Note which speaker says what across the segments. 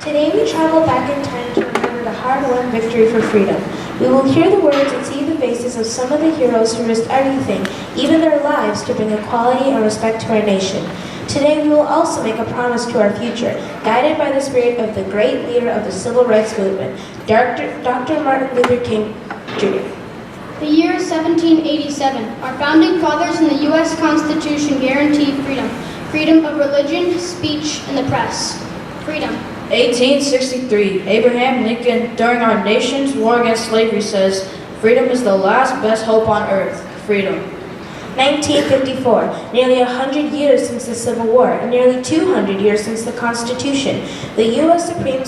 Speaker 1: Today we travel back in time to remember the hard-won victory for freedom. We will hear the words and see the faces of some of the heroes who risked everything, even their lives, to bring equality and respect to our nation. Today we will also make a promise to our future, guided by the spirit of the great leader of the civil rights movement, Dr. Martin Luther King, Jr.
Speaker 2: The year is 1787. Our founding fathers in the U.S. Constitution guaranteed freedom. Freedom of religion, speech, and the press. Freedom.
Speaker 3: 1863, Abraham Lincoln, during our nation's war against slavery, says, "Freedom is the last best hope on earth." Freedom.
Speaker 1: 1954, nearly 100 years since the Civil War, and nearly 200 years since the Constitution. The U.S. Supreme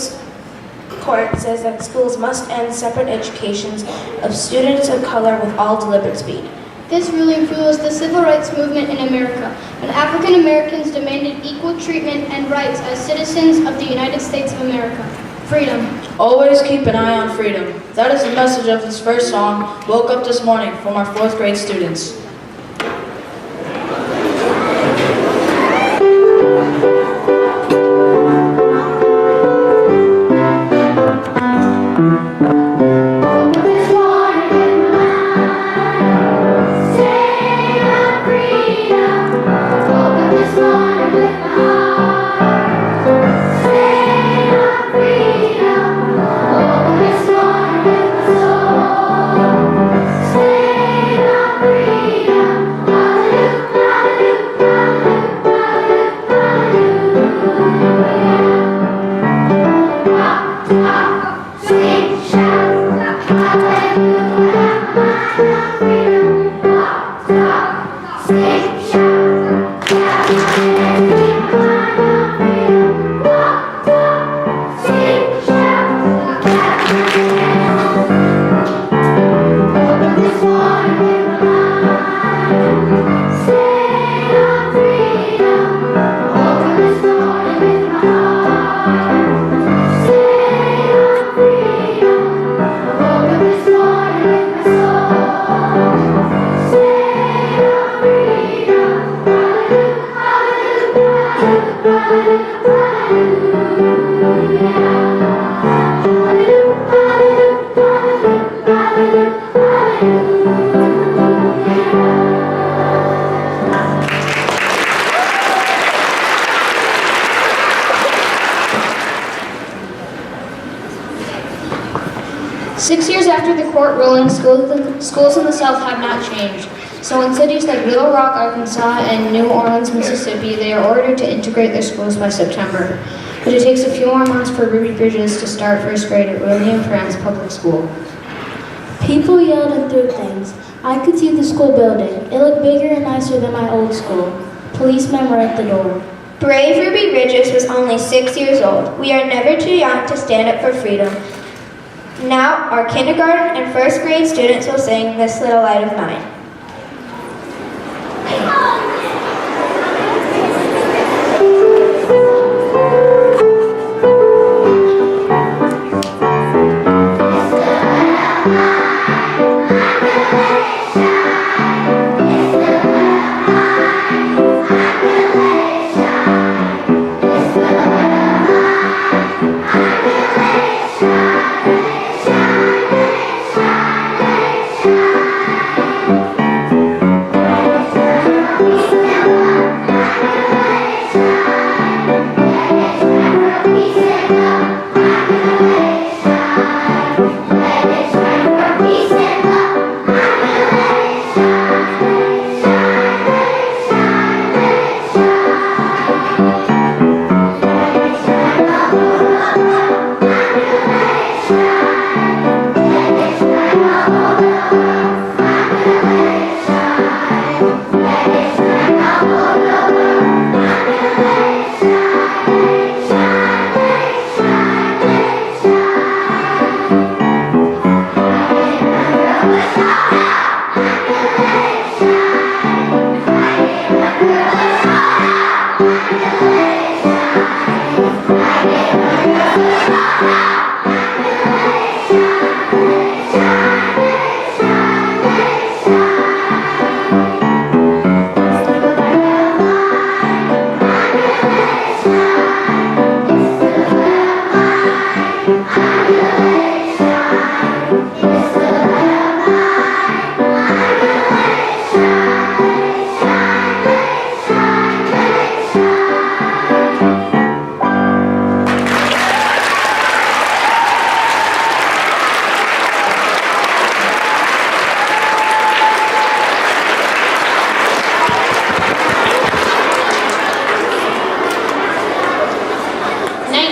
Speaker 1: Court says that schools must end separate educations of students of color with all deliberate speed.
Speaker 2: This ruling fuels the civil rights movement in America, when African Americans demanded equal treatment and rights as citizens of the United States of America. Freedom.
Speaker 3: Always keep an eye on freedom. That is the message of this first song, Woke Up This Morning, from our 4th grade students.
Speaker 2: Six years after the court ruling, schools in the South have not changed. So in cities like Little Rock, Arkansas, and New Orleans, Mississippi, they are ordered to integrate their schools by September. But it takes a few more months for Ruby Bridges to start first grade at William Franz Public School.
Speaker 4: People yelled and threw things. I could see the school building. It looked bigger and nicer than my old school. Policemen were at the door.
Speaker 1: Brave Ruby Bridges was only 6 years old. We are never too young to stand up for freedom. Now, our kindergarten and first grade students will sing This Little Light of Mine.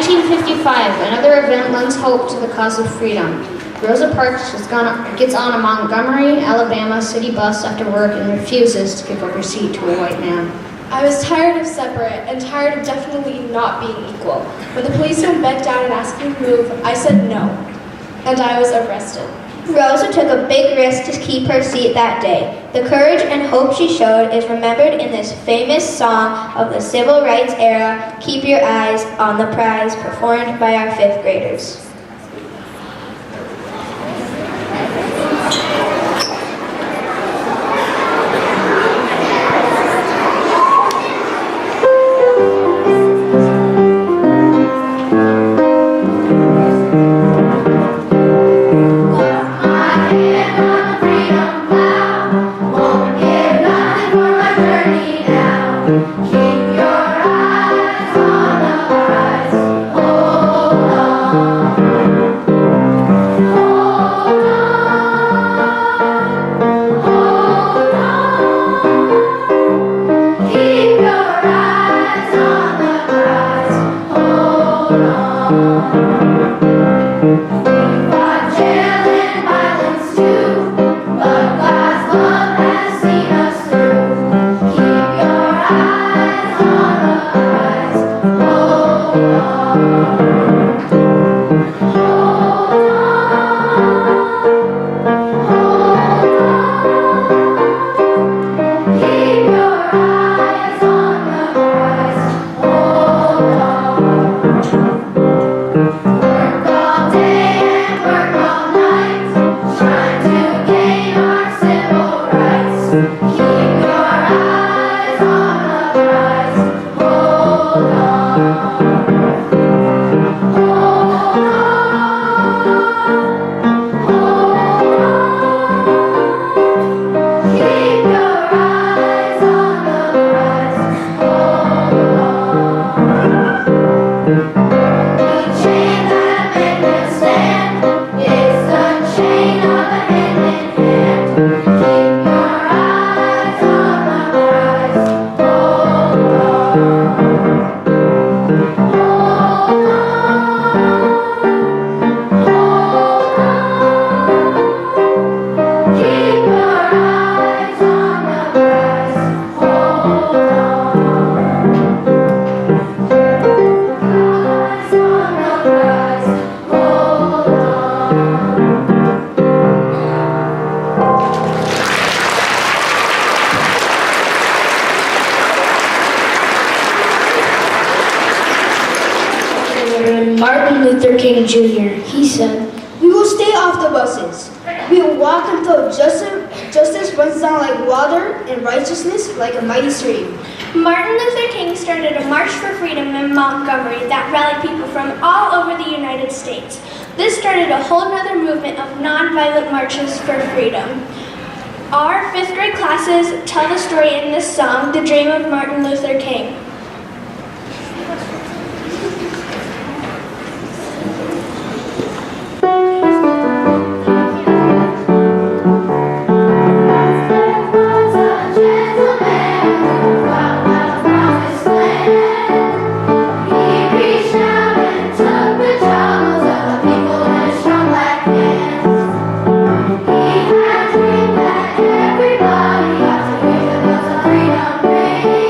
Speaker 2: 1955, another event lends hope to the cause of freedom. Rosa Parks gets on a Montgomery, Alabama city bus after work and refuses to give up her seat to a white man.
Speaker 5: I was tired of separate and tired of definitely not being equal. When the policeman bent down and asked me to move, I said no, and I was arrested.
Speaker 6: Rosa took a big risk to keep her seat that day. The courage and hope she showed is remembered in this famous song of the civil rights era, "Keep Your Eyes on the Prize," performed by our 5th graders.
Speaker 4: Martin Luther King Jr. He said,
Speaker 7: "We will stay off the buses. We will walk until justice runs down like water and righteousness like a mighty stream."
Speaker 1: Martin Luther King started a March for Freedom in Montgomery that rallied people from all over the United States. This started a whole other movement of nonviolent marches for freedom. Our 5th grade classes tell the story in this song, "The Dream of Martin Luther King."
Speaker 8: Everybody got to hear the freedom ring.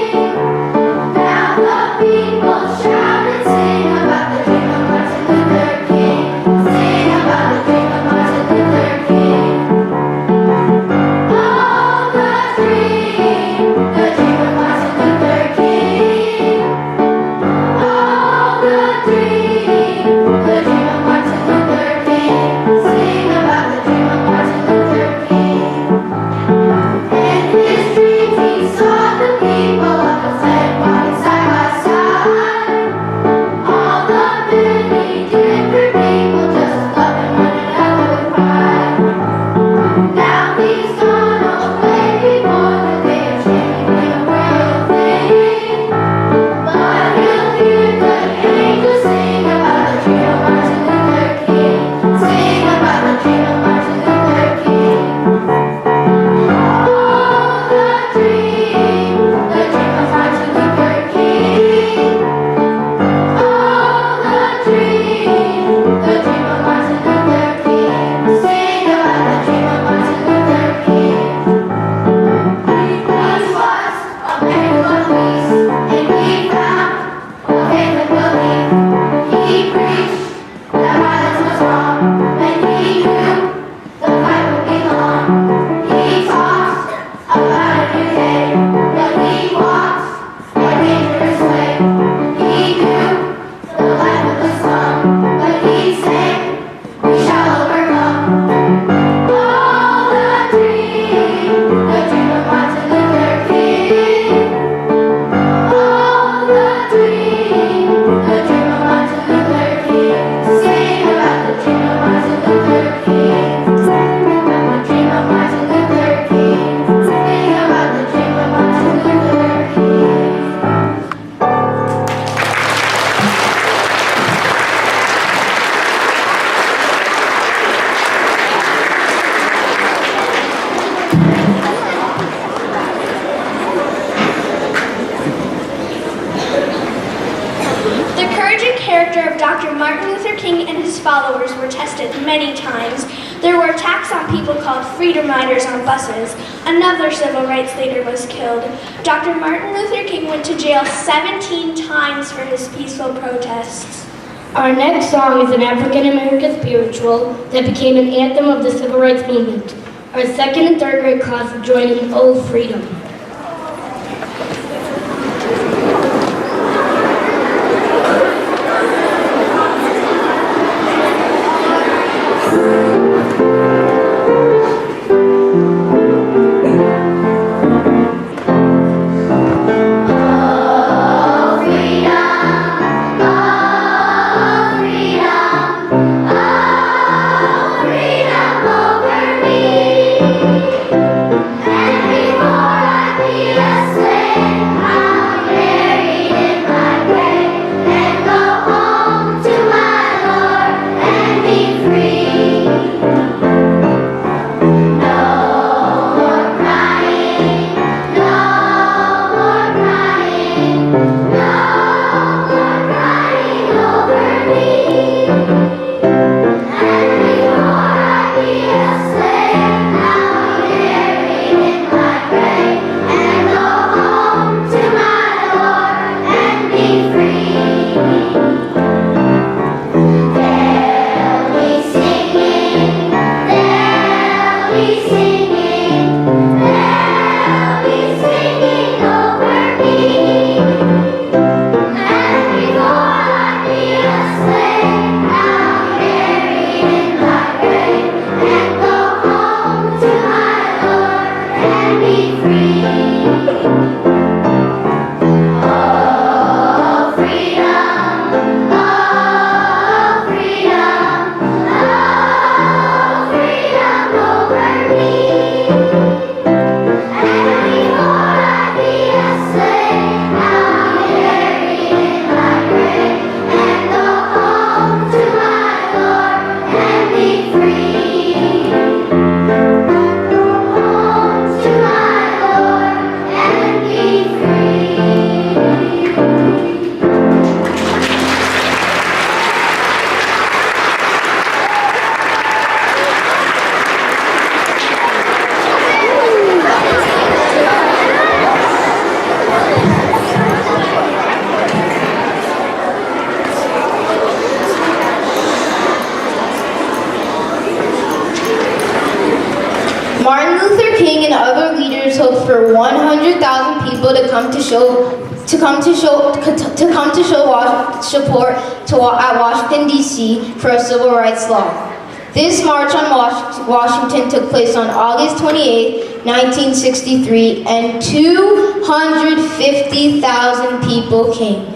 Speaker 8: Martin Luther King and his followers were tested many times. There were attacks on people called Freedom Riders on buses. Another civil rights leader was killed. Dr. Martin Luther King went to jail 17 times for his peaceful protests.
Speaker 4: Our next song is an African American spiritual that became an anthem of the civil rights movement. Our second and third grade class will join in Oh Freedom.
Speaker 9: Martin Luther King and other leaders hoped for 100,000 people to come to show support at Washington, D.C. for a civil rights law. This march on Washington took place on August 28, 1963, and 250,000 people came.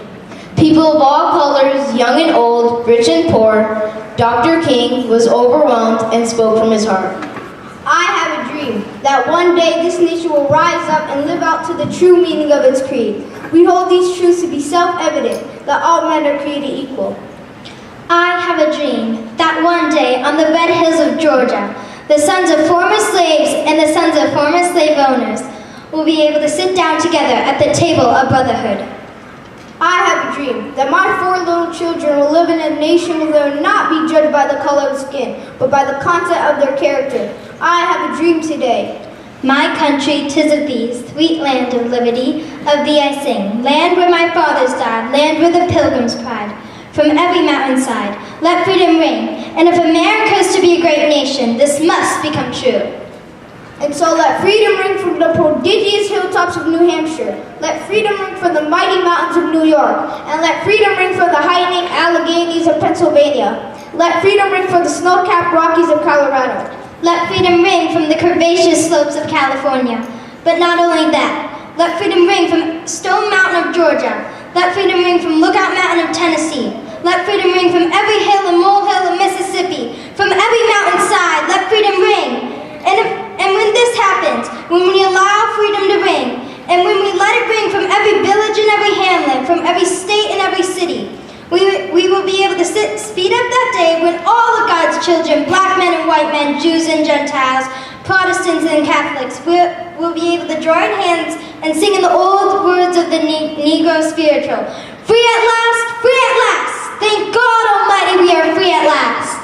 Speaker 9: People of all colors, young and old, rich and poor. Dr. King was overwhelmed and spoke from his heart.
Speaker 7: I have a dream that one day this nation will rise up and live out to the true meaning of its creed. We hold these truths to be self-evident, that all men are created equal.
Speaker 6: I have a dream that one day on the red hills of Georgia, the sons of former slaves and the sons of former slave owners will be able to sit down together at the table of brotherhood.
Speaker 7: I have a dream that my 4 little children will live in a nation where they will not be judged by the color of skin, but by the content of their character. I have a dream today.
Speaker 6: My country, 'tis of thee, sweet land of liberty, of thee I sing, land where my fathers died, land where the pilgrims cried. From every mountainside, let freedom ring, and if America is to be a great nation, this must become true.
Speaker 7: And so let freedom ring from the prodigious hilltops of New Hampshire. Let freedom ring from the mighty mountains of New York. And let freedom ring from the heightening Alleghenies of Pennsylvania. Let freedom ring from the snow-capped Rockies of Colorado.
Speaker 6: Let freedom ring from the curvaceous slopes of California. But not only that, let freedom ring from Stone Mountain of Georgia. Let freedom ring from Lookout Mountain of Tennessee. Let freedom ring from every hill and molehill of Mississippi. From every mountainside, let freedom ring. And when this happens, when we allow freedom to ring, and when we let it ring from every village and every hamlet, from every state and every city, we will be able to speed up that day when all of God's children, black men and white men, Jews and Gentiles, Protestants and Catholics, will be able to join hands and sing in the old words of the Negro spiritual. Free at last, free at last.
Speaker 7: Thank God Almighty we are free at last.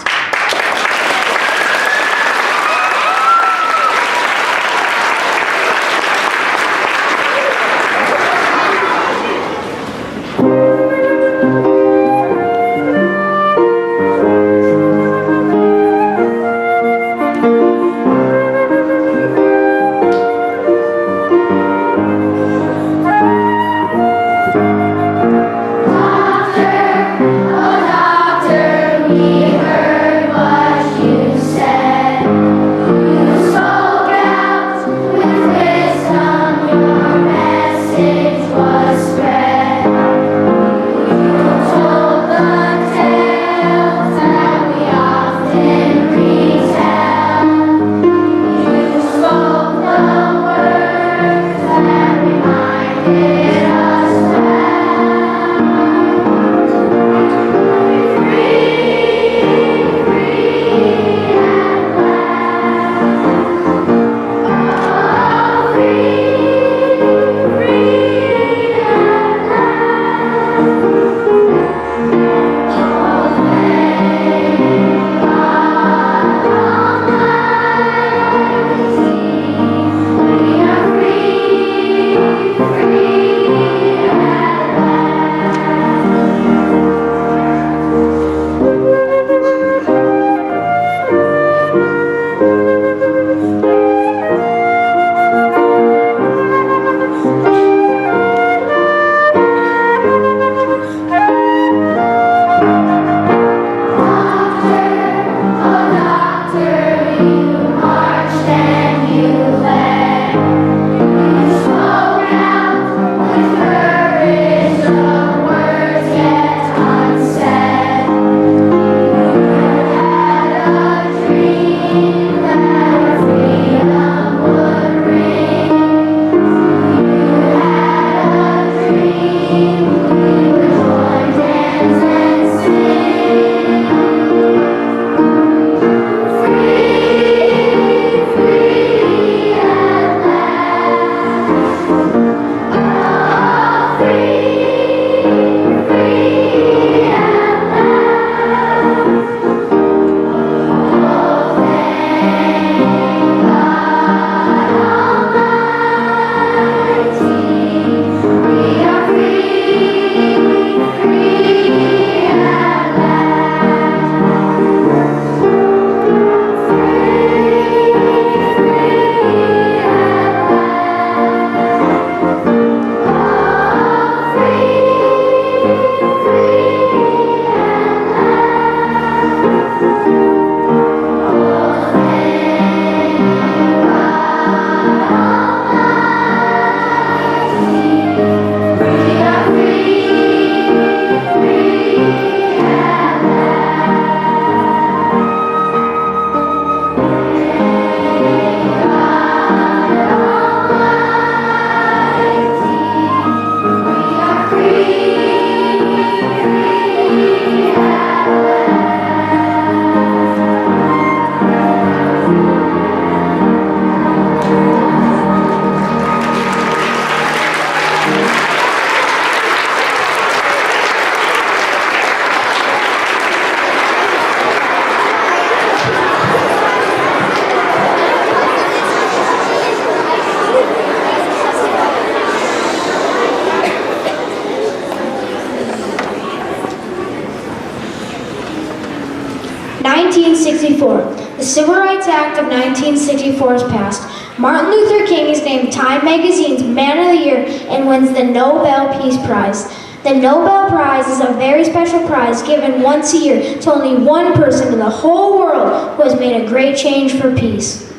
Speaker 10: The Civil Rights Act of 1964 is passed. Martin Luther King is named Time Magazine's Man of the Year and wins the Nobel Peace Prize. The Nobel Prize is a very special prize given once a year to only one person in the whole world who has made a great change for peace.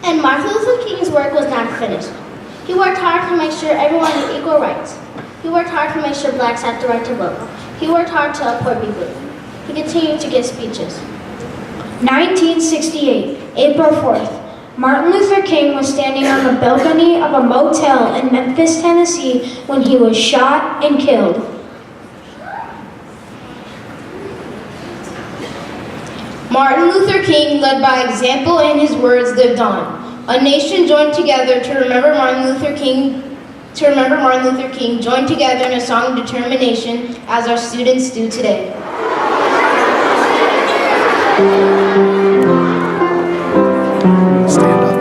Speaker 4: And Martin Luther King's work was not finished. He worked hard to make sure everyone had equal rights. He worked hard to make sure blacks had the right to vote. He worked hard to uphold people. He continued to give speeches.
Speaker 10: 1968, April 4th. Martin Luther King was standing on the balcony of a motel in Memphis, Tennessee, when he was shot and killed.
Speaker 9: Martin Luther King led by example and his words lived on. A nation joined together to remember Martin Luther King to remember Martin Luther King join together in a song of determination as our students do today.
Speaker 11: Stand up.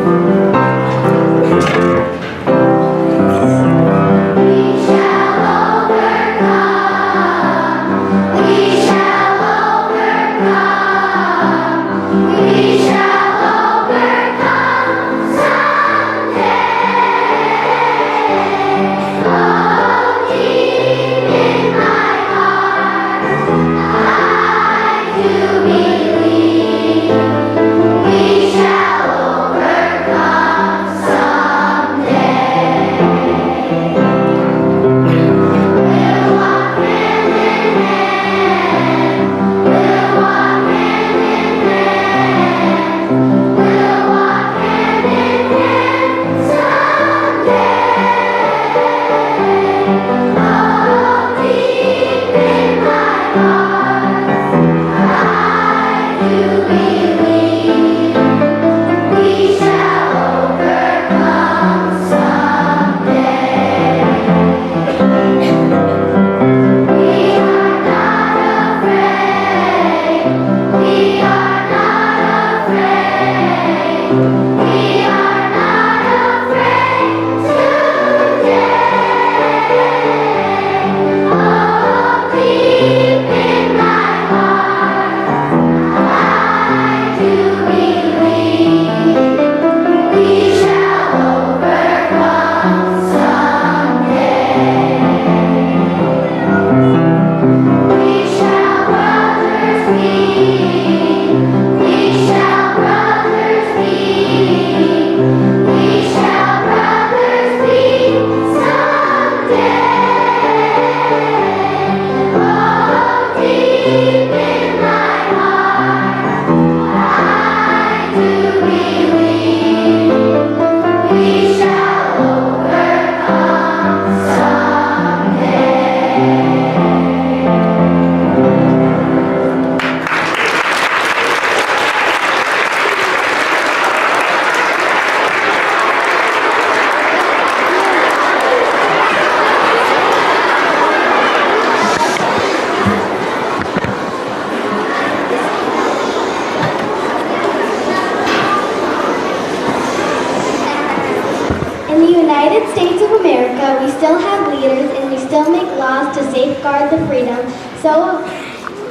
Speaker 10: In the United States of America, we still have leaders and we still make laws to safeguard the freedom so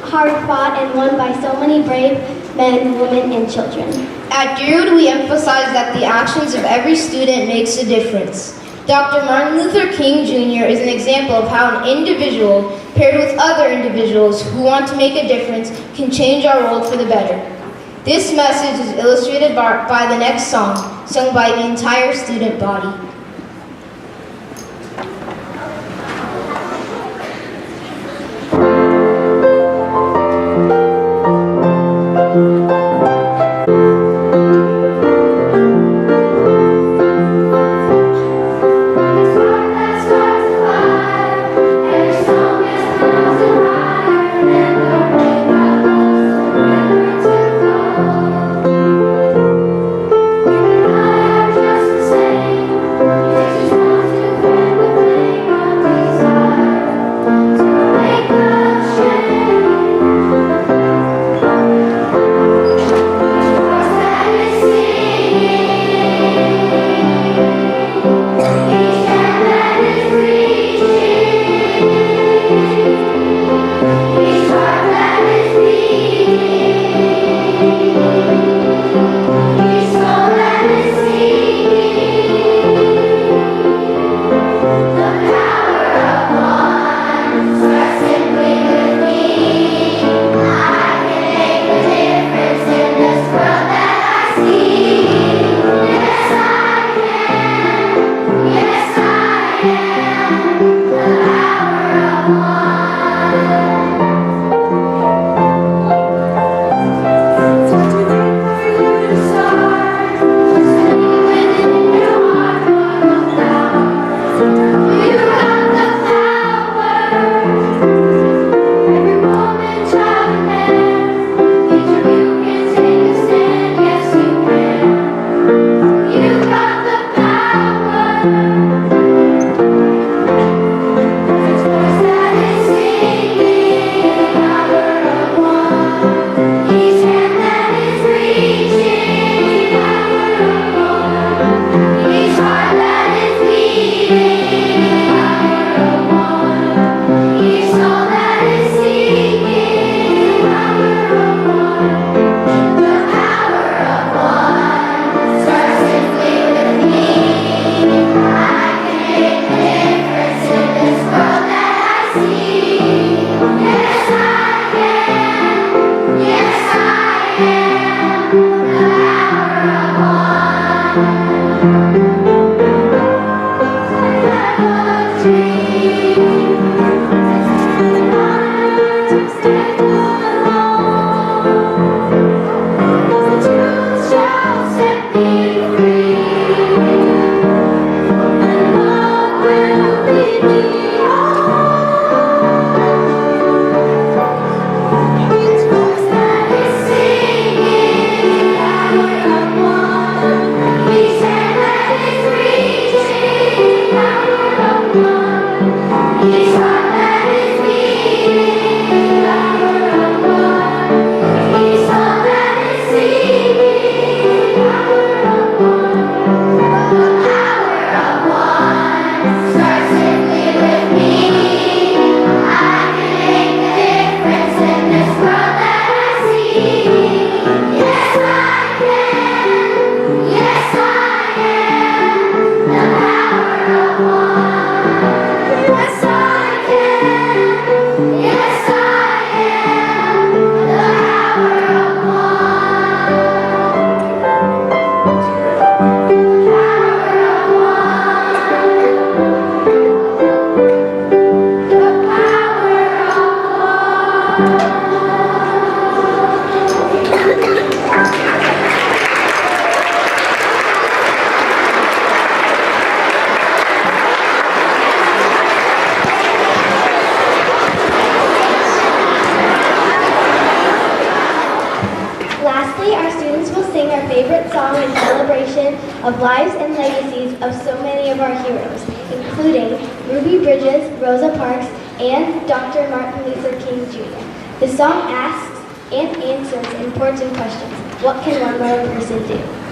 Speaker 10: hard fought and won by so many brave men, women, and children.
Speaker 9: At Deerwood, we emphasize that the actions of every student makes a difference. Dr. Martin Luther King Jr. is an example of how an individual paired with other individuals who want to make a difference can change our world for the better. This message is illustrated by the next song, sung by the entire student body.
Speaker 10: Just the same.
Speaker 11: lastly, our students will sing our favorite song in celebration of lives and legacies of so many of our heroes, including Ruby Bridges, Rosa Parks, and Dr. Martin Luther King Jr. The song asks and answers important questions. What can one little person do?